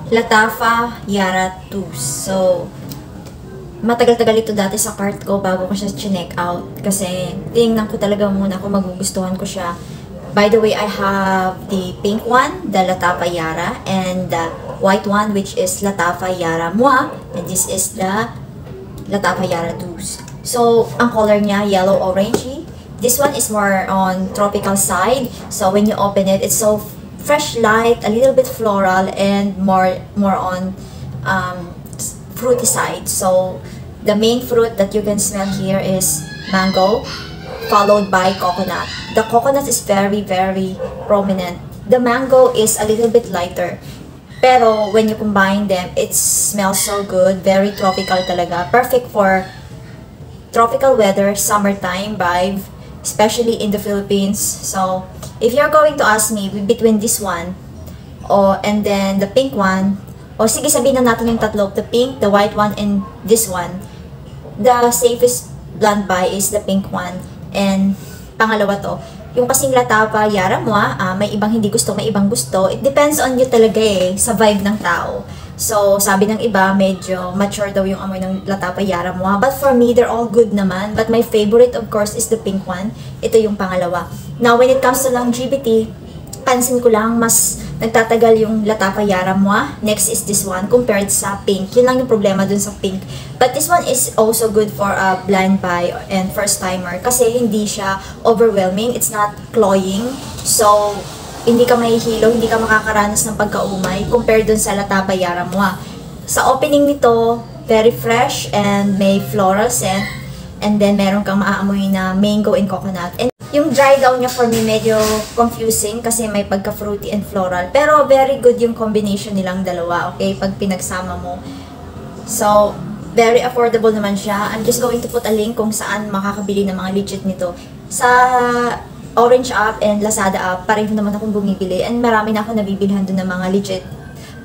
Latafa Yara 2. So, matagal-tagal ito dati sa cart ko bago ko siya chinek out. Kasi, tingnan ko talaga muna kung magugustuhan ko siya. By the way, I have the pink one, the Latafa Yara, and the white one, which is Latafa Yara Moi. And this is the Latafa Yara 2. So, ang color niya, yellow-orangey. This one is more on tropical side. So, when you open it, it's so fresh light, a little bit floral, and more on fruity side. So, the main fruit that you can smell here is mango, followed by coconut. The coconut is very, very prominent. The mango is a little bit lighter. Pero, when you combine them, it smells so good. Very tropical talaga. Perfect for tropical weather, summertime vibe, especially in the Philippines. So, if you're going to ask me between this one and then the pink one, o sige sabihin na natin yung tatlo, the pink, the white one, and this one, the safest blend buy is the pink one. And pangalawa to, yung kasing Latafa Yara Moi, may ibang hindi gusto, may ibang gusto. It depends on you talaga sa vibe ng tao. So, sabi ng iba, medyo mature daw yung amoy ng Latafa Yara Moi. But for me, they're all good naman. But my favorite, of course, is the pink one. Ito yung pangalawa. Now, when it comes to longevity, pansin ko lang, mas nagtatagal yung Latafa Yara Moi. Next is this one, compared sa pink. Yun lang yung problema dun sa pink. But this one is also good for a blind buy and first timer. Kasi hindi siya overwhelming. It's not cloying. So, hindi ka mahihilo, hindi ka makakaranas ng pagkaumay compared dun sa Latafa Yara Moi. Sa opening nito, very fresh and may floral scent. And then, meron kang maaamoy na mango and coconut. And yung dry down niya for me medyo confusing kasi may pagka-fruity and floral. Pero very good yung combination nilang dalawa, okay? Pag pinagsama mo. So, very affordable naman siya. I'm just going to put a link kung saan makakabili ng mga legit nito. Sa Orange app and Lazada app, pareho naman akong bumibili. And marami na ako nabibilhan doon ng mga legit.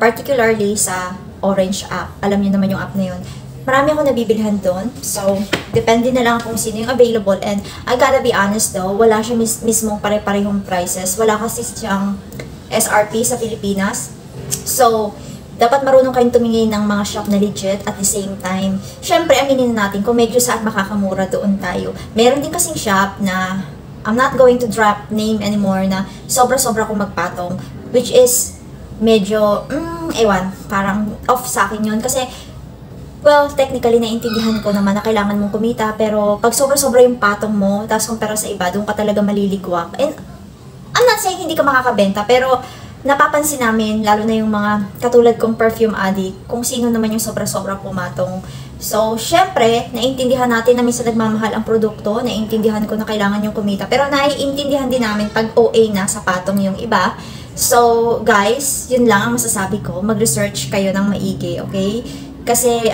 Particularly sa Orange app. Alam niyo naman yung app na yun. Marami ako nabibilhan doon. So, depende na lang kung sino yung available. And I gotta be honest though, wala siya mismong pare-parehong prices. Wala kasi siyang SRP sa Pilipinas. So, dapat marunong kayong tumingin ng mga shop na legit at the same time. Syempre, aminin natin kung medyo saan makakamura doon tayo. Meron din kasing shop na I'm not going to drop name anymore na sobra-sobra kong magpatong. Which is medyo, ewan, parang off sa akin yun. Kasi, well, technically, naintindihan ko naman na kailangan mong kumita, pero pag sobra-sobra yung patong mo, tapos kumpara sa iba, doon ka talaga maliligwak. And, I'm not saying hindi ka makakabenta, pero napapansin namin, lalo na yung mga katulad kong perfume addict, kung sino naman yung sobra-sobra pumatong. So, syempre, naintindihan natin na minsan nagmamahal ang produkto, naintindihan ko na kailangan yung kumita, pero naiintindihan din namin pag OA na sa patong yung iba. So, guys, yun lang ang masasabi ko. Mag-research kayo ng maigi, okay? Kasi,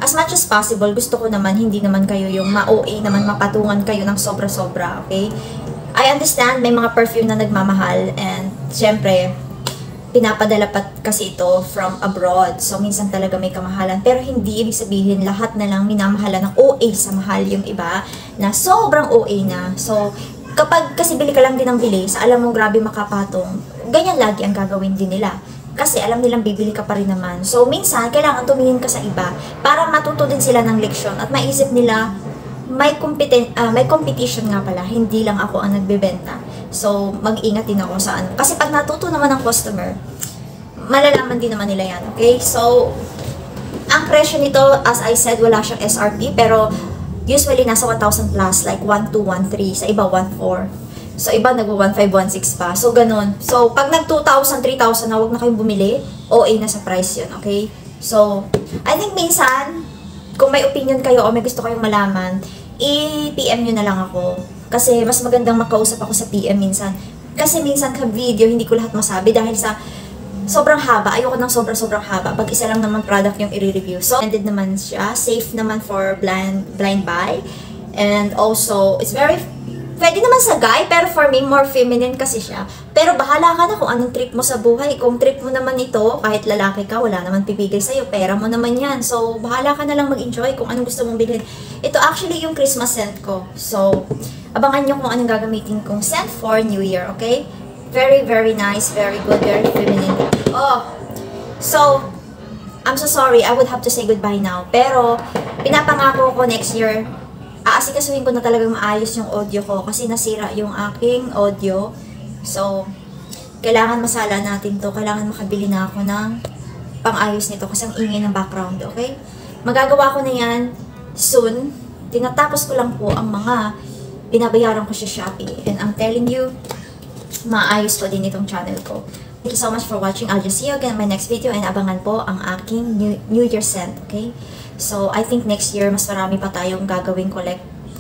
as much as possible, gusto ko naman, hindi naman kayo yung ma-OA naman, mapatungan kayo ng sobra-sobra, okay? I understand, may mga perfume na nagmamahal, and syempre, pinapadala pa kasi ito from abroad. So, minsan talaga may kamahalan. Pero hindi ibig sabihin, lahat na lang minamahalan ng OA sa mahal yung iba, na sobrang OA na. So, kapag kasi bili ka lang din ng bilis, alam mo grabe makapatong, ganyan lagi ang gagawin din nila. Kasi alam nilang bibili ka pa rin naman. So, minsan, kailangan tumingin ka sa iba para matuto din sila ng leksyon at maisip nila, may competition nga pala, hindi lang ako ang nagbebenta. So, mag-ingat din ako sa ano. Kasi pag natuto naman ng customer, malalaman din naman nila yan, okay? So, ang presyo nito, as I said, wala siyang SRP, pero usually nasa 1,000 plus, like 1,200, 1,300, sa iba 1,400. So, iba nag-1,500, 1,600 pa. So, ganun. So, pag nag-2,000, 3,000 na, huwag na kayong bumili. OA na sa price yun, okay? So, I think minsan, kung may opinion kayo o may gusto kayong malaman, i-PM nyo na lang ako. Kasi, mas magandang makausap ako sa PM minsan. Kasi minsan, ka-video, hindi ko lahat masabi dahil sa sobrang haba. Ayoko ng sobrang haba. Pag isa lang naman product yung i-review. So, ended naman siya. Safe naman for blind buy. And also, it's very pwede naman sa guy, pero for me, more feminine kasi siya. Pero bahala ka na kung anong trip mo sa buhay. Kung trip mo naman ito, kahit lalaki ka, wala naman pipigil sa'yo. Pera mo naman yan. So, bahala ka na lang mag-enjoy kung anong gusto mong bilhin. Ito actually yung Christmas scent ko. So, abangan nyo kung anong gagamitin kong scent for New Year, okay? Very, very nice, very good, very feminine. Oh, So, I'm so sorry, I would have to say goodbye now. Pero, pinapangako ko next year, aasikasuhin ko na talagang maayos yung audio ko kasi nasira yung aking audio. So, kailangan masala natin to. Kailangan makabili na ako ng pang-ayos nito kasi ang ingay ng background, okay? Magagawa ko na yan soon. Tinatapos ko lang po ang mga binabayaran ko sa Shopee. And I'm telling you, maayos ko din itong channel ko. Thank you so much for watching. I'll just see you again in my next video and abangan po ang aking New Year scent, okay? So, I think next year, mas marami pa tayong gagawing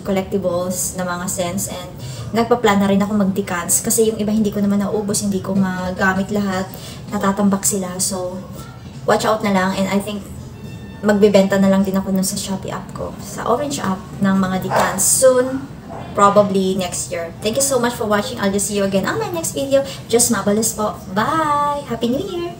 collectibles na mga scents and nagpa-plan na rin ako mag-decants kasi yung iba hindi ko naman naubos, hindi ko magamit lahat, natatambak sila. So, watch out na lang and I think magbebenta na lang din ako nun sa Shopee app ko, sa Orange app ng mga decants soon. Probably next year. Thank you so much for watching. I'll just see you again on my next video. Just mabalas po. Bye! Happy New Year!